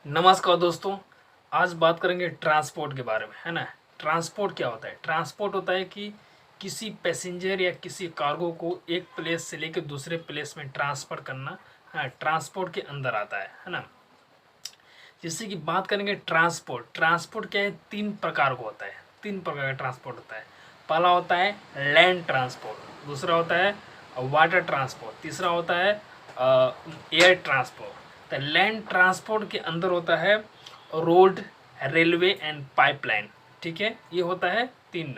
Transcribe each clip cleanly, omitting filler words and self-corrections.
नमस्कार दोस्तों। आज बात करेंगे ट्रांसपोर्ट के बारे में, है ना। ट्रांसपोर्ट क्या होता है? ट्रांसपोर्ट होता है कि किसी पैसेंजर या किसी कार्गो को एक प्लेस से लेकर दूसरे प्लेस में ट्रांसफर करना, हाँ, ट्रांसपोर्ट के अंदर आता है ना। जैसे कि बात करेंगे ट्रांसपोर्ट। ट्रांसपोर्ट क्या है? तीन प्रकार का होता है। तीन प्रकार का ट्रांसपोर्ट होता है। पहला होता है लैंड ट्रांसपोर्ट, दूसरा होता है वाटर ट्रांसपोर्ट, तीसरा होता है एयर ट्रांसपोर्ट। तो लैंड ट्रांसपोर्ट के अंदर होता है रोड, रेलवे एंड पाइपलाइन। ठीक है, ये होता है तीन।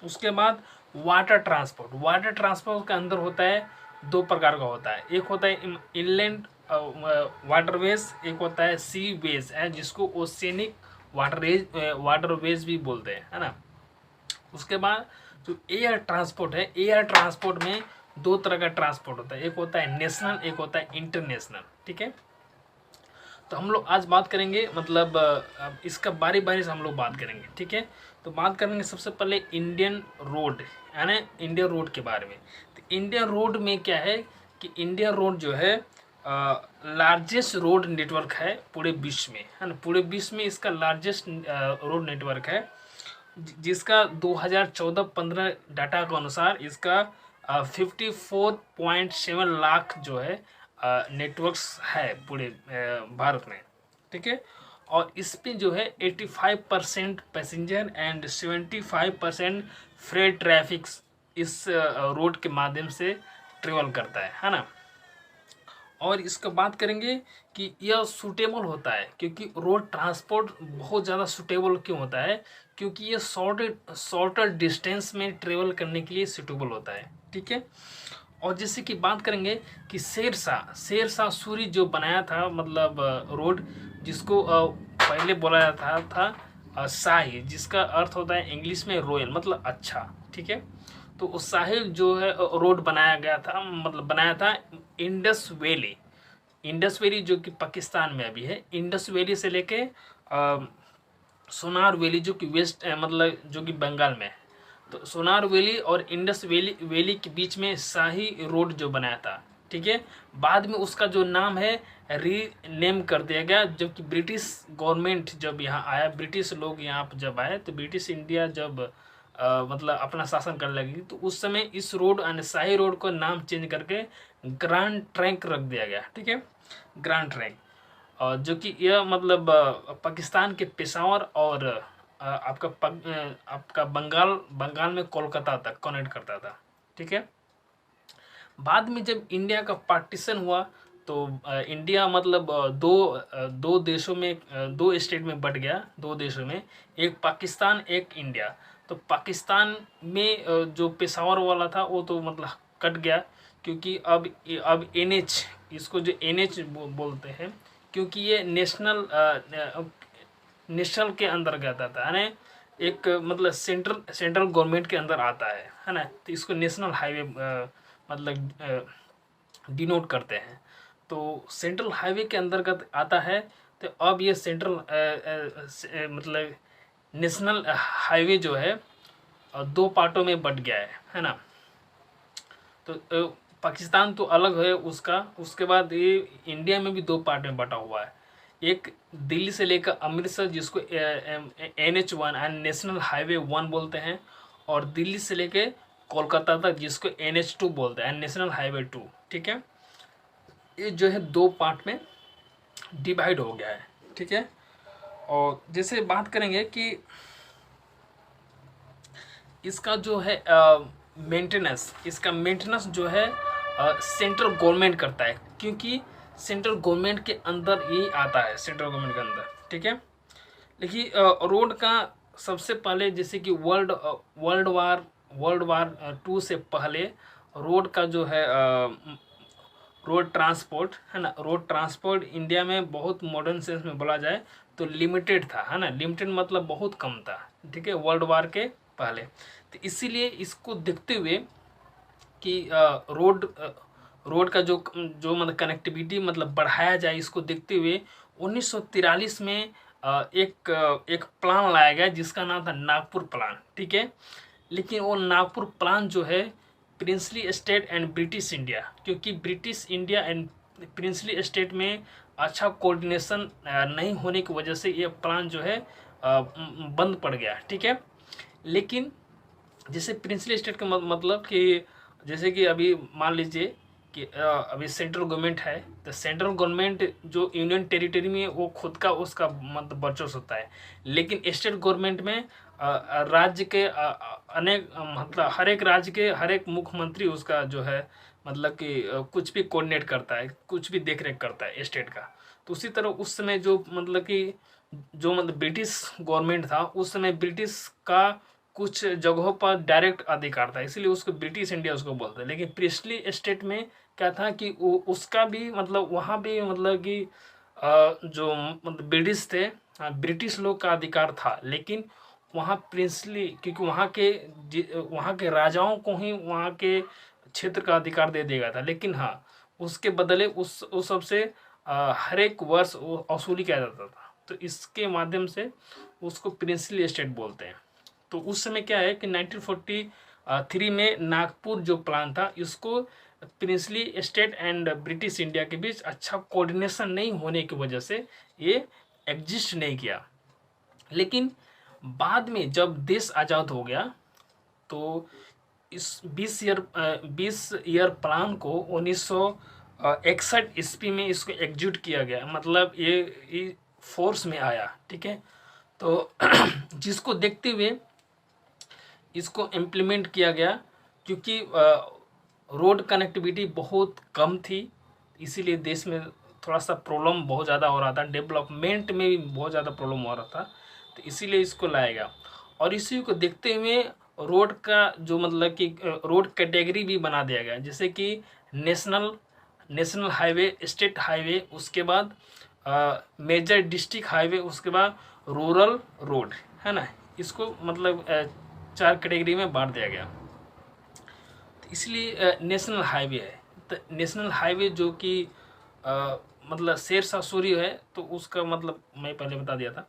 उसके बाद वाटर ट्रांसपोर्ट। वाटर ट्रांसपोर्ट के अंदर होता है दो प्रकार का होता है। एक होता है इनलैंड वाटरवेज, एक होता है सी वेज है, जिसको ओशियनिक वाटरवेज भी बोलते हैं, है ना। उसके बाद जो एयर ट्रांसपोर्ट है, एयर ट्रांसपोर्ट में दो तरह का ट्रांसपोर्ट होता है। एक होता है नेशनल, एक होता है इंटरनेशनल। ठीक है, तो हम लोग आज बात करेंगे, मतलब इसका बारी बारी से हम लोग बात करेंगे। ठीक है, तो बात करेंगे सबसे पहले इंडियन रोड, यानी इंडियन रोड के बारे में। तो इंडियन रोड में क्या है कि इंडियन रोड जो है लार्जेस्ट रोड नेटवर्क है पूरे विश्व में, है ना। पूरे विश्व में इसका लार्जेस्ट रोड नेटवर्क है, जिसका 2014-15 डाटा के अनुसार इसका 54.7 लाख जो है नेटवर्क्स है पूरे भारत में। ठीक है, और इस पे जो है 85% पैसेंजर एंड 75% फ्रेट ट्रैफिक इस रोड के माध्यम से ट्रेवल करता है ना। और इसका बात करेंगे कि यह सूटेबल होता है, क्योंकि रोड ट्रांसपोर्ट बहुत ज़्यादा सूटेबल क्यों होता है? क्योंकि ये शॉर्टर डिस्टेंस में ट्रेवल करने के लिए सूटेबल होता है। ठीक है, और जैसे कि बात करेंगे कि शेरशाह सूरी जो बनाया था, मतलब रोड, जिसको पहले बोला जाता था शाही, जिसका अर्थ होता है इंग्लिश में रॉयल, मतलब अच्छा। ठीक है, तो उस साहिल जो है रोड बनाया गया था, मतलब बनाया था इंडस वैली जो कि पाकिस्तान में अभी है। इंडस वैली से लेके सोनार वैली जो कि वेस्ट मतलब जो कि बंगाल में है। तो सोनार वैली और इंडस वैली के बीच में शाही रोड जो बनाया था। ठीक है, बाद में उसका जो नाम है रीनेम कर दिया गया, जबकि ब्रिटिश गवर्नमेंट जब यहाँ आया, ब्रिटिश लोग यहाँ जब आए, तो ब्रिटिश इंडिया जब मतलब अपना शासन करने लगी, तो उस समय इस रोड यानी शाही रोड को नाम चेंज करके ग्रांड ट्रैंक रख दिया गया। ठीक है, ग्रांड ट्रैंक, जो कि यह मतलब पाकिस्तान के पेशावर और आपका बंगाल में कोलकाता तक कनेक्ट करता था। ठीक है, बाद में जब इंडिया का पार्टीशन हुआ, तो इंडिया मतलब दो देशों में, दो स्टेट में बट गया, दो देशों में, एक पाकिस्तान एक इंडिया। तो पाकिस्तान में जो पेशावर वाला था वो तो मतलब कट गया, क्योंकि अब एनएच, इसको जो एनएच बोलते हैं, क्योंकि ये नेशनल के अंतर्गत आता है, यानी एक मतलब सेंट्रल गवर्नमेंट के अंदर आता है ना। तो इसको नेशनल हाईवे मतलब डिनोट करते हैं। तो सेंट्रल हाईवे के अंतर्गत आता है। तो अब ये सेंट्रल मतलब नेशनल हाईवे जो है दो पार्टों में बट गया है ना। तो पाकिस्तान तो अलग है उसका, उसके बाद ये इंडिया में भी दो पार्ट में बटा हुआ है। एक दिल्ली से लेकर अमृतसर, जिसको NH1 एंड नेशनल हाईवे 1 बोलते हैं, और दिल्ली से लेके कोलकाता तक, जिसको NH2 बोलते हैं, नेशनल हाईवे 2। ठीक है, ये जो है दो पार्ट में डिवाइड हो गया है। ठीक है, और जैसे बात करेंगे कि इसका जो है मेंटेनेंस, इसका मेंटेनेंस जो है सेंट्रल गवर्नमेंट करता है, क्योंकि सेंट्रल गवर्नमेंट के अंदर ही आता है, सेंट्रल गवर्नमेंट के अंदर। ठीक है, देखिए रोड का सबसे पहले, जैसे कि वर्ल्ड वार 2 से पहले रोड का जो है रोड ट्रांसपोर्ट, है ना, रोड ट्रांसपोर्ट इंडिया में बहुत मॉडर्न सेंस में बोला जाए तो लिमिटेड था, है ना। लिमिटेड मतलब बहुत कम था। ठीक है, वर्ल्ड वार के पहले। तो इसीलिए इसको देखते हुए कि रोड का जो मतलब कनेक्टिविटी मतलब बढ़ाया जाए, इसको देखते हुए 1943 में एक प्लान लाया गया, जिसका नाम था नागपुर प्लान। ठीक है, लेकिन वो नागपुर प्लान जो है princely state and British India, क्योंकि British India and princely state में अच्छा कोऑर्डिनेशन नहीं होने की वजह से ये प्लान जो है बंद पड़ गया, ठीक है। लेकिन जैसे प्रिंसली स्टेट का मतलब कि जैसे कि अभी मान लीजिए कि अभी सेंट्रल गवर्नमेंट है, तो सेंट्रल गवर्नमेंट जो यूनियन टेरिटरी में वो खुद का उसका मतलब वर्चस्व होता है। लेकिन स्टेट गवर्नमेंट में राज्य के अनेक मतलब हर एक राज्य के हर एक मुख्यमंत्री उसका जो है मतलब कि कुछ भी कोऑर्डिनेट करता है, कुछ भी देख रेख करता है स्टेट का। तो उसी तरह उस समय जो मतलब कि जो मतलब ब्रिटिश गवर्नमेंट था उस समय ब्रिटिश का कुछ जगहों पर डायरेक्ट अधिकार था, इसीलिए उसको ब्रिटिश इंडिया उसको बोलते हैं। लेकिन प्रिस्टली स्टेट में क्या था कि उसका भी मतलब वहाँ भी मतलब कि जो मतलब ब्रिटिश थे, ब्रिटिश लोग का अधिकार था। लेकिन वहाँ प्रिंसली क्योंकि वहाँ के राजाओं को ही वहाँ के क्षेत्र का अधिकार दे दिया गया था। लेकिन हाँ, उसके बदले उस सबसे हर एक वर्ष वसूली किया जाता था। तो इसके माध्यम से उसको प्रिंसली स्टेट बोलते हैं। तो उस समय क्या है कि 1943 में नागपुर जो प्लान था इसको princely state and British India के बीच अच्छा कोऑर्डिनेशन नहीं होने की वजह से ये एग्जिस्ट नहीं किया। लेकिन बाद में जब देश आज़ाद हो गया तो इस 20 ईयर प्लान को 1961 ईस्वी में इसको एग्जीक्यूट किया गया, मतलब ये फोर्स में आया, ठीक है। तो जिसको देखते हुए इसको इम्प्लीमेंट किया गया, क्योंकि रोड कनेक्टिविटी बहुत कम थी, इसीलिए देश में थोड़ा सा प्रॉब्लम बहुत ज़्यादा हो रहा था, डेवलपमेंट में भी बहुत ज़्यादा प्रॉब्लम हो रहा था। तो इसीलिए इसको लाया गया। और इसी को देखते हुए रोड का जो मतलब कि रोड कैटेगरी भी बना दिया गया, जैसे कि नेशनल हाईवे, स्टेट हाईवे, उसके बाद मेजर डिस्ट्रिक्ट हाईवे, उसके बाद रूरल रोड, है ना। इसको मतलब 4 कैटेगरी में बांट दिया गया। तो इसलिए नेशनल हाईवे है। तो नेशनल हाईवे जो कि मतलब शेरशाह सूरी है, तो उसका मतलब मैं पहले बता दिया था।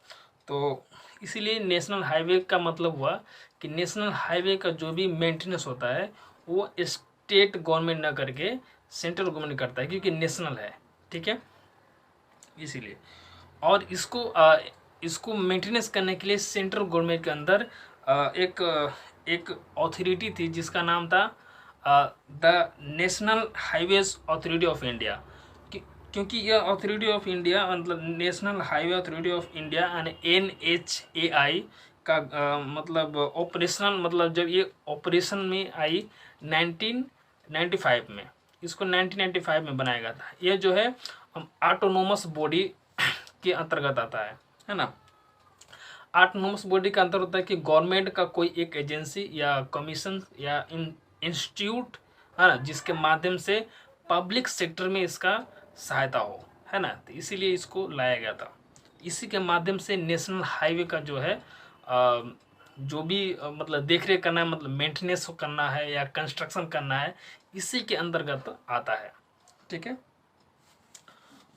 तो इसीलिए नेशनल हाईवे का मतलब हुआ कि नेशनल हाईवे का जो भी मेंटेनेंस होता है वो स्टेट गवर्नमेंट ना करके सेंट्रल गवर्नमेंट करता है, क्योंकि नेशनल है, ठीक है, इसीलिए। और इसको मेंटेनेंस करने के लिए सेंट्रल गवर्नमेंट के अंदर एक अथॉरिटी थी जिसका नाम था the national highways authority of India. क्योंकि यह अथॉरिटी ऑफ इंडिया मतलब national highway authority of India यानी NHAI का मतलब ऑपरेशनल मतलब जब ये ऑपरेशन में आई 1995 में, इसको 1995 में बनाया गया था। यह जो है ऑटोनोमस बॉडी के अंतर्गत आता है ना। ऑटोनोमस बॉडी का अंतर होता है कि गवर्नमेंट का कोई एक एजेंसी या कमीशन या इंस्टीट्यूट है ना, जिसके माध्यम से पब्लिक सेक्टर में इसका सहायता हो, है ना। तो इसीलिए इसको लाया गया था। इसी के माध्यम से नेशनल हाईवे का जो है जो भी मतलब देख रेख करना है, मतलब मेंटेनेंस करना है या कंस्ट्रक्शन करना है, इसी के अंतर्गत आता है, ठीक है।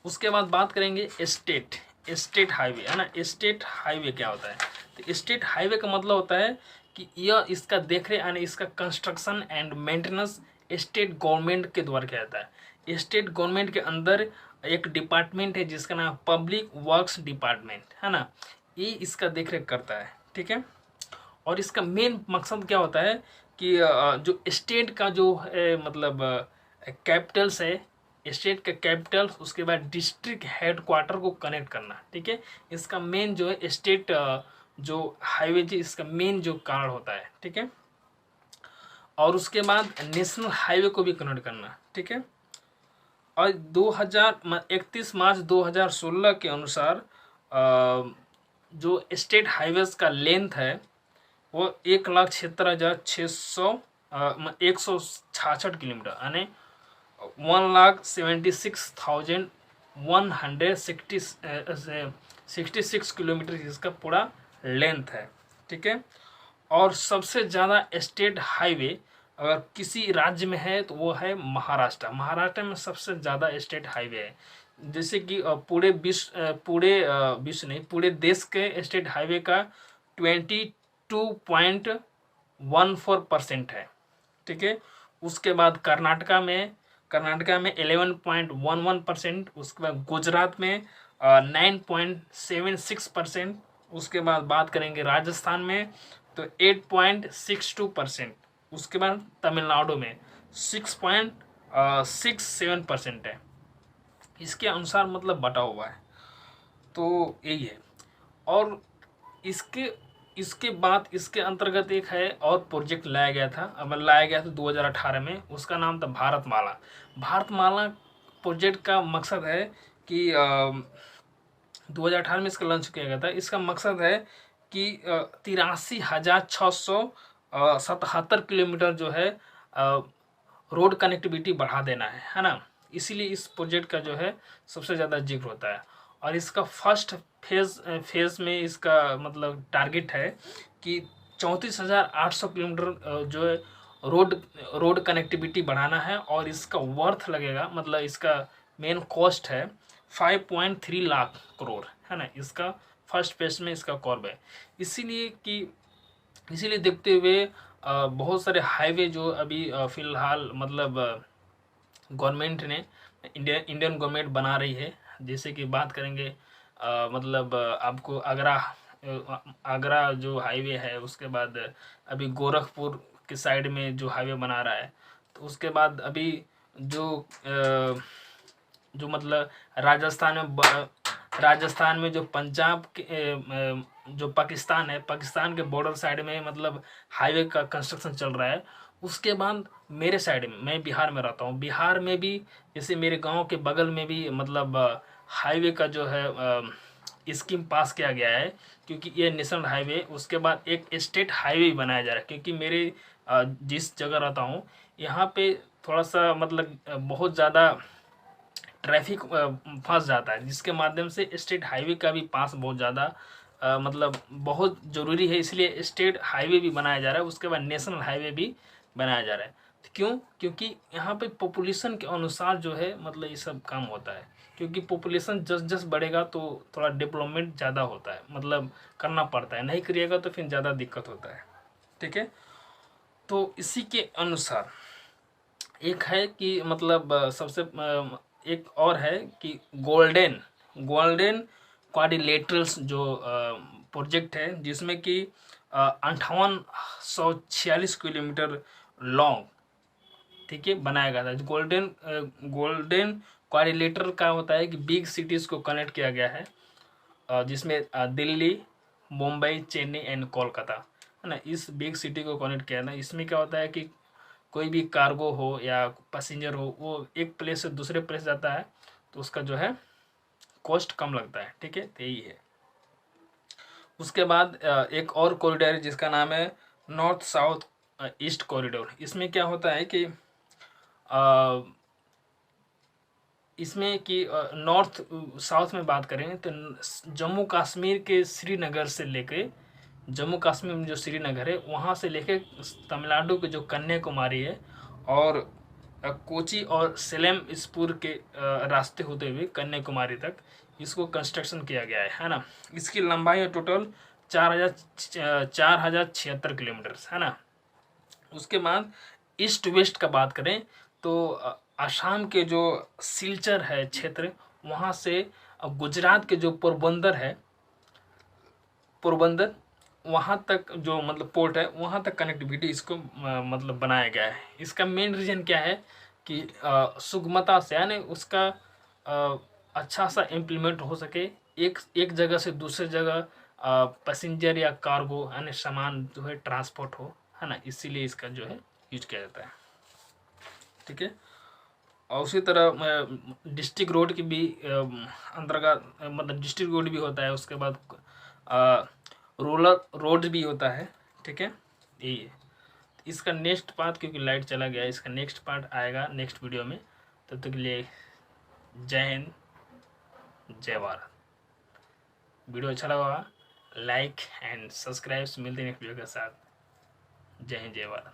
उसके बाद बात करेंगे स्टेट हाईवे, है ना। स्टेट हाईवे क्या होता है? तो स्टेट हाईवे का मतलब होता है कि यह इसका देखरेख यानी इसका construction and maintenance state government के द्वारा किया जाता है। स्टेट गवर्नमेंट के अंदर एक डिपार्टमेंट है जिसका नाम पब्लिक वर्क्स डिपार्टमेंट, है ना। ये इसका देखरेख करता है, ठीक है। और इसका मेन मकसद क्या होता है कि जो स्टेट का जो मतलब कैपिटल्स है, स्टेट का कैपिटल, उसके बाद डिस्ट्रिक्ट हेडक्वार्टर को कनेक्ट करना, ठीक है। इसका मेन जो है स्टेट जो हाईवे जी इसका मेन जो कारण होता है, ठीक है। और उसके बाद नेशनल हाईवे को भी कनेक्ट करना, ठीक है। और 31 मार्च 2016 के अनुसार जो स्टेट हाईवेज का लेंथ है वो 1,76,600 166 किलोमीटर यानी 1,76,166 किलोमीटर इसका पूरा लेंथ है, ठीक है। और सबसे ज़्यादा स्टेट हाईवे अगर किसी राज्य में है तो वो है महाराष्ट्र। महाराष्ट्र में सबसे ज़्यादा स्टेट हाईवे है। जैसे कि पूरे विश्व नहीं, पूरे देश के स्टेट हाईवे का 22.14% है, ठीक है। उसके बाद कर्नाटका में कर्नाटका में 11.11%, उसके बाद गुजरात में 9.76%, उसके बाद बात करेंगे राजस्थान में तो 8.62%, उसके बाद तमिलनाडु में 6.67% है। इसके अनुसार मतलब बटा हुआ है, तो यही है। और इसके इसके बाद इसके अंतर्गत एक है और प्रोजेक्ट लाया गया था, अब लाया गया था 2018 में, उसका नाम था भारतमाला। भारतमाला प्रोजेक्ट का मकसद है कि 2018 में इसका लॉन्च किया गया था। इसका मकसद है कि 83,677 किलोमीटर जो है रोड कनेक्टिविटी बढ़ा देना है ना। इसीलिए इस प्रोजेक्ट का जो है सबसे ज़्यादा जिक्र होता है। और इसका फर्स्ट फेज में इसका मतलब टारगेट है कि 34,800 किलोमीटर जो है रोड कनेक्टिविटी बढ़ाना है। और इसका वर्थ लगेगा, मतलब इसका मेन कॉस्ट है 5.3 लाख करोड़, है ना। इसका फर्स्ट फेज में इसका कॉर्ब है। इसीलिए देखते हुए बहुत सारे हाईवे जो अभी फिलहाल मतलब गवर्नमेंट ने इंडियन गवर्नमेंट बना रही है। जैसे कि बात करेंगे मतलब आपको आगरा जो हाईवे है, उसके बाद अभी गोरखपुर के साइड में जो हाईवे बना रहा है, तो उसके बाद अभी जो मतलब राजस्थान में जो पंजाब के जो पाकिस्तान के बॉर्डर साइड में मतलब हाईवे का कंस्ट्रक्शन चल रहा है। उसके बाद मेरे साइड में, मैं बिहार में रहता हूँ, बिहार में भी जैसे मेरे गांव के बगल में भी मतलब हाईवे का जो है स्कीम पास किया गया है, क्योंकि ये नेशनल हाईवे, उसके बाद एक स्टेट हाईवे भी बनाया जा रहा है। क्योंकि मेरे जिस जगह रहता हूँ यहाँ पे थोड़ा सा मतलब बहुत ज़्यादा ट्रैफिक फंस जाता है, जिसके माध्यम से स्टेट हाईवे का भी पास बहुत ज़्यादा मतलब बहुत ज़रूरी है। इसलिए स्टेट हाईवे भी बनाया जा रहा है, उसके बाद नेशनल हाईवे भी बनाया जा रहा है। तो क्यों? क्योंकि यहाँ पे पॉपुलेशन के अनुसार जो है मतलब ये सब काम होता है। क्योंकि पॉपुलेशन जस बढ़ेगा तो थोड़ा डेवलपमेंट ज़्यादा होता है, मतलब करना पड़ता है, नहीं करिएगा तो फिर ज़्यादा दिक्कत होता है। ठीक है, तो इसी के अनुसार एक है कि मतलब सबसे एक और है कि गोल्डन क्वाड्रिलेटरल्स जो प्रोजेक्ट है, जिसमें कि 5846 किलोमीटर लॉन्ग, ठीक है, बनाया गया था। गोल्डन क्वाड्रिलेटरल का होता है कि बिग सिटीज़ को कनेक्ट किया गया है, जिसमें दिल्ली, मुंबई, चेन्नई एंड कोलकाता, है ना। इस बिग सिटी को कनेक्ट किया ना। इसमें क्या होता है कि कोई भी कार्गो हो या पैसेंजर हो, वो एक प्लेस से दूसरे प्लेस जाता है, तो उसका जो है कॉस्ट कम लगता है। ठीक है, तो यही है। उसके बाद एक और कॉरिडोर है जिसका नाम है नॉर्थ साउथ ईस्ट कॉरिडोर। इसमें क्या होता है कि इसमें कि नॉर्थ साउथ में बात करें तो जम्मू कश्मीर के श्रीनगर से लेके, जम्मू कश्मीर में जो श्रीनगर है वहाँ से लेके तमिलनाडु के जो कन्याकुमारी है और कोची और सेलेम स्पुर के रास्ते होते हुए कन्याकुमारी तक इसको कंस्ट्रक्शन किया गया है ना। इसकी लंबाई है टोटल 4,076 किलोमीटर, है ना। उसके बाद ईस्ट वेस्ट का बात करें तो आसाम के जो सिलचर है क्षेत्र, वहाँ से गुजरात के जो पोरबंदर वहाँ तक जो मतलब पोर्ट है, वहाँ तक कनेक्टिविटी इसको मतलब बनाया गया है। इसका मेन रीज़न क्या है कि सुगमता से, यानी उसका अच्छा सा इम्प्लीमेंट हो सके, एक जगह से दूसरे जगह पैसेंजर या कार्गो यानी सामान जो है ट्रांसपोर्ट हो, है ना। इसीलिए इसका जो है यूज किया जाता है। ठीक है, और उसी तरह डिस्ट्रिक्ट रोड की भी अंतर्गत मतलब डिस्ट्रिक्ट रोड भी होता है। उसके बाद रूरल रोड भी होता है। ठीक है, यही है। इसका नेक्स्ट पार्ट, क्योंकि लाइट चला गया, इसका नेक्स्ट पार्ट आएगा नेक्स्ट वीडियो में। तब तक के लिए जय हिंद, जय भारत। वीडियो अच्छा लगा लाइक एंड सब्सक्राइब। मिलते हैं नेक्स्ट वीडियो के साथ। जय हिंद, जय भारत।